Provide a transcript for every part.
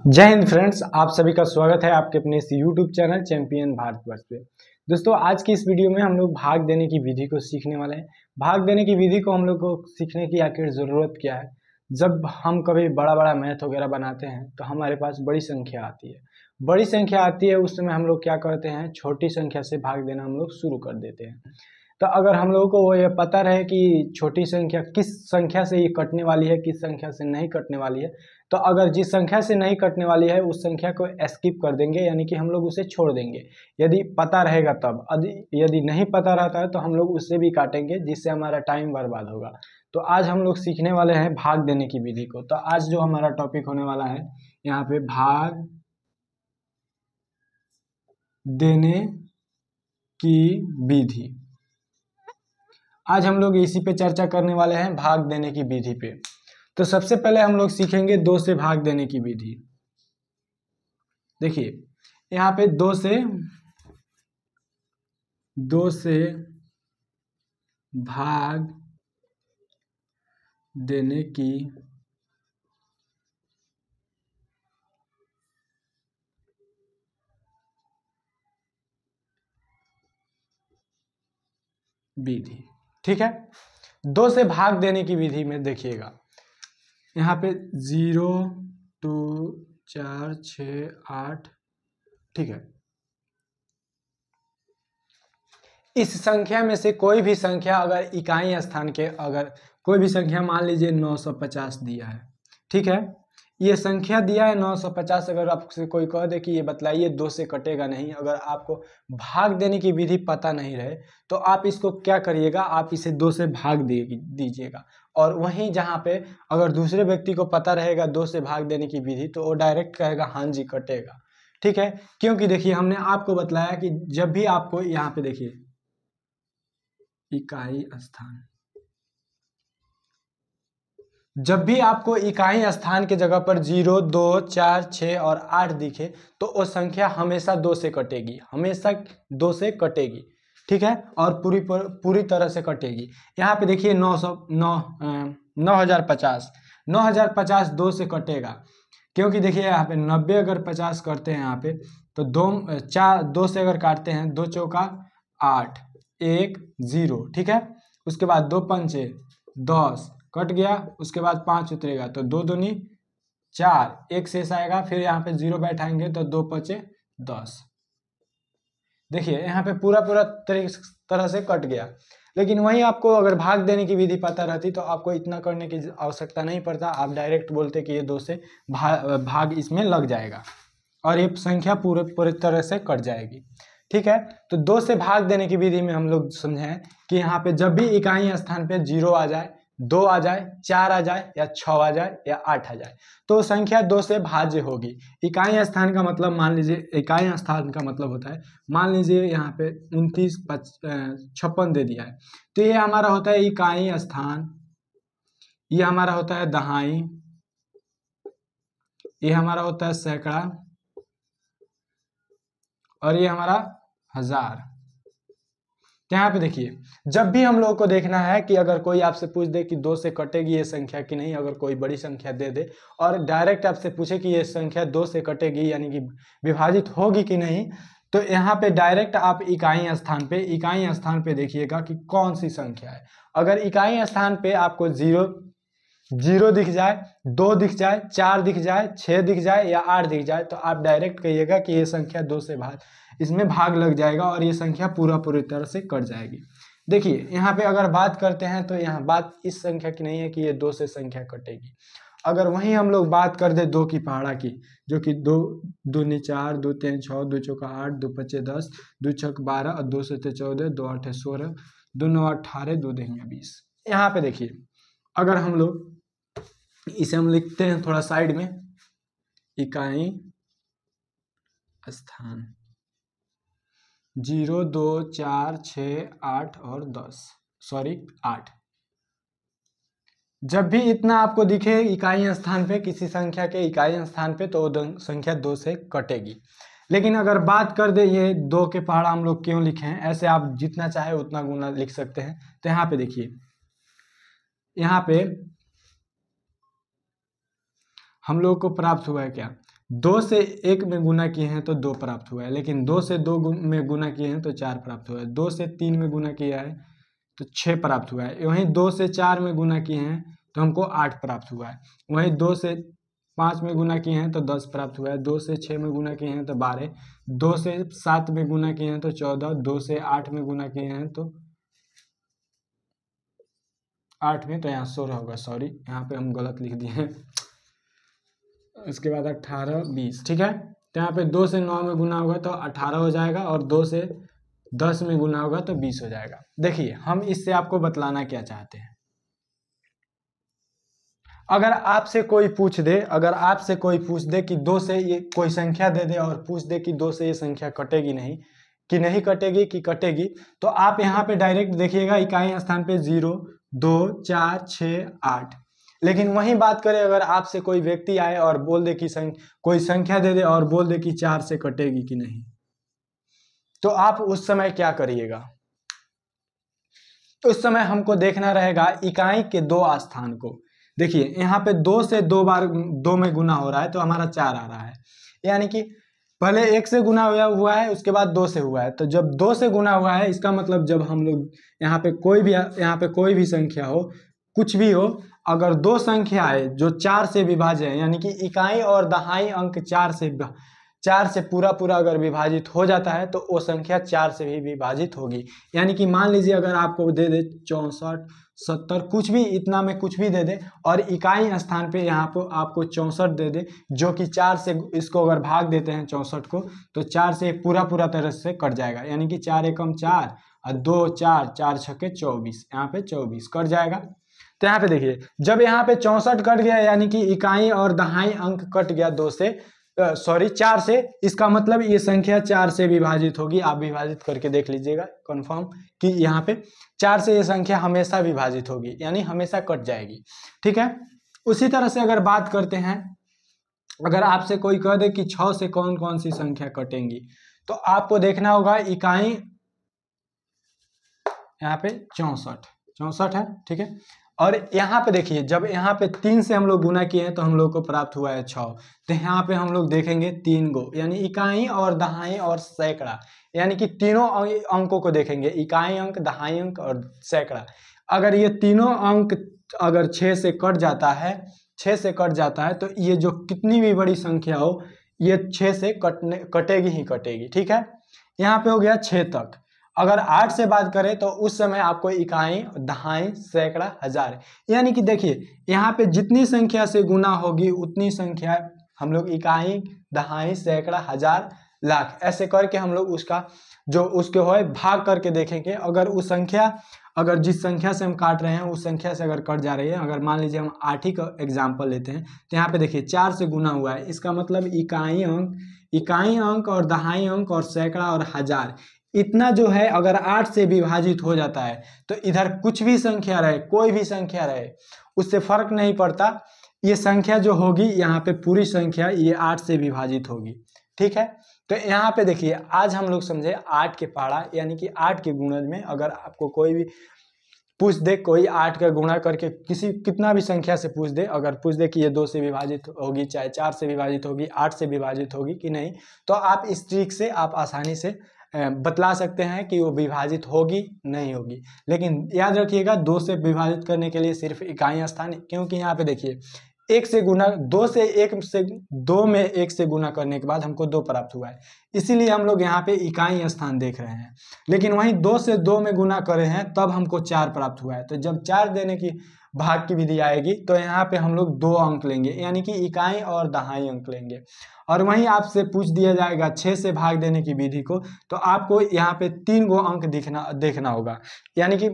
जय हिंद फ्रेंड्स, आप सभी का स्वागत है आपके अपने इस यूट्यूब चैनल चैंपियन भारतवर्ष पे। दोस्तों, आज की इस वीडियो में हम लोग भाग देने की विधि को सीखने वाले हैं। भाग देने की विधि को हम लोग को सीखने की आखिर ज़रूरत क्या है। जब हम कभी बड़ा बड़ा मैथ वगैरह बनाते हैं तो हमारे पास बड़ी संख्या आती है। बड़ी संख्या आती है, उस समय हम लोग क्या करते हैं, छोटी संख्या से भाग देना हम लोग शुरू कर देते हैं। तो अगर हम लोगों को वो ये पता रहे कि छोटी संख्या किस संख्या से ये कटने वाली है, किस संख्या से नहीं कटने वाली है, तो अगर जिस संख्या से नहीं कटने वाली है उस संख्या को स्किप कर देंगे, यानी कि हम लोग उसे छोड़ देंगे। यदि पता रहेगा तब, यदि नहीं पता रहता है तो हम लोग उससे भी काटेंगे, जिससे हमारा टाइम बर्बाद होगा। तो आज हम लोग सीखने वाले हैं भाग देने की विधि को। तो आज जो हमारा टॉपिक होने वाला है यहाँ पे भाग देने की विधि। आज हम लोग इसी पे चर्चा करने वाले हैं, भाग देने की विधि पे। तो सबसे पहले हम लोग सीखेंगे 2 से भाग देने की विधि। देखिए यहाँ पे 2 से भाग देने की विधि, ठीक है। 2 से भाग देने की विधि में देखिएगा यहाँ पे 0 2 4 6 8, ठीक है। इस संख्या में से कोई भी संख्या अगर इकाई स्थान के, अगर कोई भी संख्या मान लीजिए 950 दिया है, ठीक है। ये संख्या दिया है 950। अगर आपसे कोई कह दे कि ये बतलाइए 2 से कटेगा नहीं, अगर आपको भाग देने की विधि पता नहीं रहे तो आप इसको क्या करिएगा, आप इसे 2 से भाग दीजिएगा। और वहीं जहाँ पे अगर दूसरे व्यक्ति को पता रहेगा 2 से भाग देने की विधि, तो वो डायरेक्ट कहेगा हाँ जी कटेगा, ठीक है। क्योंकि देखिए हमने आपको बतलाया कि जब भी आपको यहाँ पे देखिए इकाई स्थान, जब भी आपको इकाई स्थान के जगह पर 0 2 4 6 और 8 दिखे तो वो संख्या हमेशा 2 से कटेगी, हमेशा 2 से कटेगी, ठीक है। और पूरी तरह से कटेगी। यहाँ पे देखिए 9050 2 से कटेगा। क्योंकि देखिए यहाँ पे 90 अगर 50 करते हैं यहाँ पे, तो 2 से अगर काटते हैं, 2 चौका 8 1 0, ठीक है। उसके बाद 2 पंचे 10 कट गया, उसके बाद 5 उतरेगा तो 2 दूनी 4, 1 शेष आएगा, फिर यहाँ पे 0 बैठाएंगे तो 2 पचे 10। देखिए यहाँ पे पूरा तरह से कट गया। लेकिन वहीं आपको अगर भाग देने की विधि पता रहती तो आपको इतना करने की आवश्यकता नहीं पड़ता, आप डायरेक्ट बोलते कि ये 2 से भाग इसमें लग जाएगा और ये संख्या पूरी तरह से कट जाएगी, ठीक है। तो 2 से भाग देने की विधि में हम लोग समझें कि यहाँ पे जब भी इकाई स्थान पे 0 आ जाए, 2 आ जाए, 4 आ जाए या 6 आ जाए या 8 आ जाए तो संख्या 2 से भाज्य होगी। इकाई स्थान का मतलब मान लीजिए, इकाई स्थान का मतलब होता है, मान लीजिए यहाँ पे 29 56 दे दिया है, तो ये हमारा होता है इकाई स्थान, ये हमारा होता है दहाई, ये हमारा होता है सैकड़ा, और ये हमारा हजार। तो यहाँ पे देखिए जब भी हम लोगों को देखना है कि अगर कोई आपसे पूछ दे कि 2 से कटेगी ये संख्या कि नहीं, अगर कोई बड़ी संख्या दे दे और डायरेक्ट आपसे पूछे कि ये संख्या 2 से कटेगी यानी कि विभाजित होगी कि नहीं, तो यहाँ पे डायरेक्ट आप इकाई स्थान पे देखिएगा कि कौन सी संख्या है। अगर इकाई स्थान पे आपको 0 दिख जाए, 2 दिख जाए, 4 दिख जाए, 6 दिख जाए या 8 दिख जाए, तो आप डायरेक्ट कहिएगा कि ये संख्या 2 से इसमें भाग लग जाएगा और ये संख्या पूरी तरह से कट जाएगी। देखिए यहाँ पे अगर बात करते हैं तो यहाँ बात इस संख्या की नहीं है कि ये 2 से संख्या कटेगी। अगर वहीं हम लोग बात कर दे 2 की पहाड़ा की, जो कि 2 दूनी 4, 2 तीन 6, 2 चौका 8, 2 पचे 10, 2 छक 12 और 2 सते 14, 2 आठ 16, 2 9 18, 2 दहिया 20। यहाँ पे देखिए अगर हम लोग इसे हम लिखते हैं थोड़ा साइड में, इकाई स्थान 0 2 4 6 8 और 8। जब भी इतना आपको दिखे इकाई स्थान पे, किसी संख्या के इकाई स्थान पे, तो वो संख्या 2 से कटेगी। लेकिन अगर बात कर दे ये 2 के पहाड़ा हम लोग क्यों लिखे हैं, ऐसे आप जितना चाहे उतना गुना लिख सकते हैं। तो यहाँ पे देखिए, यहाँ पे हम लोग को प्राप्त हुआ है क्या, 2 से 1 में गुना किए हैं तो 2 प्राप्त हुआ है, लेकिन 2 से 2 में गुना किए हैं तो 4 प्राप्त हुआ है। 2 से 3 में गुना किया है तो 6 प्राप्त हुआ है। वहीं 2 से 4 में गुना किए हैं तो हमको 8 प्राप्त हुआ है। वहीं 2 से 5 में गुना किए हैं तो 10 प्राप्त हुआ है। 2 से 6 में गुना किए हैं तो 12। 2 से 7 में गुना किए हैं तो 14। 2 से 8 में गुना किए हैं तो 8 में, तो यहाँ 16 होगा, सॉरी यहाँ पे हम गलत लिख दिए हैं। उसके बाद 18, 20, ठीक है। तो यहाँ पे 2 से 9 में गुना होगा तो 18 हो जाएगा, और 2 से 10 में गुना होगा तो 20 हो जाएगा। देखिए हम इससे आपको बतलाना क्या चाहते हैं। अगर आपसे कोई पूछ दे कि 2 से ये कोई संख्या दे दे और पूछ दे कि 2 से ये संख्या कटेगी नहीं, कि नहीं कटेगी कि कटेगी, तो आप यहाँ पे डायरेक्ट देखिएगा इकाई स्थान पे 0, 2, 4, 6, 8। लेकिन वही बात करें, अगर आपसे कोई व्यक्ति आए और बोल दे कि कोई संख्या दे दे और बोल दे कि 4 से कटेगी कि नहीं, तो आप उस समय क्या करिएगा? उस समय हमको देखना रहेगा इकाई के 2 स्थान को। देखिए यहाँ पे 2 से 2 बार 2 में गुना हो रहा है तो हमारा 4 आ रहा है, यानी कि पहले 1 से गुना हुआ है, उसके बाद 2 से हुआ है। तो जब 2 से गुना हुआ है, इसका मतलब जब हम लोग यहाँ पे कोई भी संख्या हो, कुछ भी हो, अगर 2 संख्या है जो 4 से विभाज्य है, यानी कि इकाई और दहाई अंक 4 से पूरा अगर विभाजित हो जाता है तो वो संख्या 4 से भी विभाजित होगी। यानी कि मान लीजिए अगर आपको दे दे 64, 70, कुछ भी, इतना में कुछ भी दे दे, और इकाई स्थान पे यहाँ पर आपको 64 दे दे, जो कि 4 से, इसको अगर भाग देते हैं 64 को, तो 4 से पूरा तरह से कट जाएगा। यानी कि 4 एकम 4 और 2 4, 4 छक्के 24, यहाँ पे 24 कट जाएगा। तो यहाँ पे देखिए जब यहाँ पे 64 कट गया, यानी कि इकाई और दहाई अंक कट गया 4 से, इसका मतलब ये संख्या 4 से विभाजित होगी। आप विभाजित करके देख लीजिएगा कंफर्म कि यहाँ पे 4 से ये संख्या हमेशा विभाजित होगी, यानी हमेशा कट जाएगी, ठीक है। उसी तरह से अगर बात करते हैं, अगर आपसे कोई कह दे कि 6 से कौन कौन सी संख्या कटेंगी, तो आपको देखना होगा इकाई यहाँ पे 64 है, ठीक है। और यहाँ पे देखिए जब यहाँ पे 3 से हम लोग गुना किए हैं तो हम लोग को प्राप्त हुआ है 6। तो यहाँ पे हम लोग देखेंगे 3 गो, यानी इकाई और दहाई और सैकड़ा, यानी कि तीनों अंकों को देखेंगे, इकाई अंक, दहाई अंक और सैकड़ा। अगर ये तीनों अंक अगर 6 से कट जाता है तो ये जो कितनी भी बड़ी संख्या हो, ये 6 से कटेगी ही कटेगी, ठीक है। यहाँ पे हो गया 6 तक। अगर 8 से बात करें तो उस समय आपको इकाई, दहाई, सैकड़ा, हजार, यानी कि देखिए यहाँ पे जितनी संख्या से गुना होगी उतनी संख्या हम लोग इकाई, दहाई, सैकड़ा, हजार, लाख ऐसे करके हम लोग उसका जो उसके हो भाग करके देखेंगे। अगर उस संख्या, अगर जिस संख्या से हम काट रहे हैं उस संख्या से अगर कट जा रही है, अगर मान लीजिए हम 8 ही का एग्जाम्पल लेते हैं, तो यहाँ पे देखिए 4 से गुना हुआ है, इसका मतलब इकाई अंक और दहाई अंक और सैकड़ा और हजार, इतना जो है अगर 8 से विभाजित हो जाता है तो इधर कुछ भी संख्या रहे, कोई भी संख्या रहे, उससे फर्क नहीं पड़ता, ये संख्या जो होगी यहाँ पे पूरी संख्या ये 8 से विभाजित होगी, ठीक है। तो यहाँ पे देखिए आज हम लोग समझे 8 के पहाड़ा, यानी कि 8 के गुणज में अगर आपको कोई भी पूछ दे, कोई 8 का गुणा करके कितना भी संख्या से पूछ दे, अगर पूछ दे कि ये 2 से विभाजित होगी, चाहे 4 से विभाजित होगी, 8 से विभाजित होगी कि नहीं, तो आप इस ट्रिक से आप आसानी से बतला सकते हैं कि वो विभाजित होगी नहीं होगी। लेकिन याद रखिएगा 2 से विभाजित करने के लिए सिर्फ इकाई स्थान, क्योंकि यहाँ पे देखिए 1 से गुना 2 से 2 में 1 से गुना करने के बाद हमको 2 प्राप्त हुआ है, इसीलिए हम लोग यहाँ पे इकाई स्थान देख रहे हैं। लेकिन वहीं 2 से 2 में गुना करे हैं तब हमको 4 प्राप्त हुआ है। तो जब 4 देने की भाग की विधि आएगी तो यहाँ पे हम लोग 2 अंक लेंगे, यानी कि इकाई और दहाई अंक लेंगे। और वहीं आपसे पूछ दिया जाएगा 6 से भाग देने की विधि को, तो आपको यहाँ पे 3 गो अंक देखना होगा, यानी कि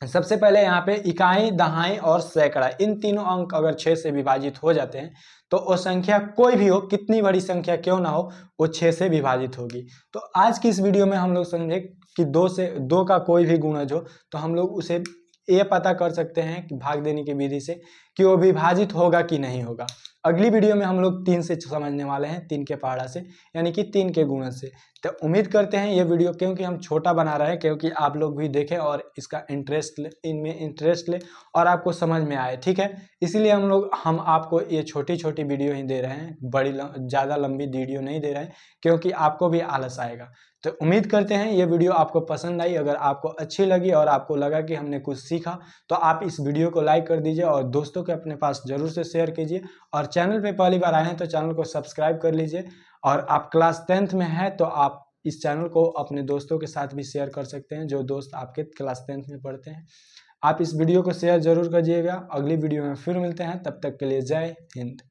सबसे पहले यहाँ पे इकाई, दहाई और सैकड़ा, इन तीनों अंक अगर 6 से विभाजित हो जाते हैं तो वो संख्या कोई भी हो, कितनी बड़ी संख्या क्यों ना हो, वो 6 से विभाजित होगी। तो आज की इस वीडियो में हम लोग समझे कि 2 का कोई भी गुणज हो तो हम लोग उसे ये पता कर सकते हैं कि भाग देने की विधि से कि वो विभाजित होगा कि नहीं होगा। अगली वीडियो में हम लोग 3 से समझने वाले हैं, 3 के पहाड़ा से, यानी कि 3 के गुणज से। तो उम्मीद करते हैं ये वीडियो, क्योंकि हम छोटा बना रहे हैं, क्योंकि आप लोग भी देखें और इसका इनमें इंटरेस्ट ले और आपको समझ में आए, ठीक है। इसीलिए हम आपको ये छोटी छोटी वीडियो ही दे रहे हैं, ज़्यादा लंबी वीडियो नहीं दे रहे हैं, क्योंकि आपको भी आलस आएगा। तो उम्मीद करते हैं ये वीडियो आपको पसंद आई। अगर आपको अच्छी लगी और आपको लगा कि हमने कुछ सीखा, तो आप इस वीडियो को लाइक कर दीजिए और दोस्तों के अपने पास ज़रूर से शेयर कीजिए। और चैनल पे पहली बार आए हैं तो चैनल को सब्सक्राइब कर लीजिए। और आप क्लास 10th में हैं तो आप इस चैनल को अपने दोस्तों के साथ भी शेयर कर सकते हैं, जो दोस्त आपके क्लास 10th में पढ़ते हैं। आप इस वीडियो को शेयर ज़रूर करिएगा। अगली वीडियो में फिर मिलते हैं, तब तक के लिए जय हिंद।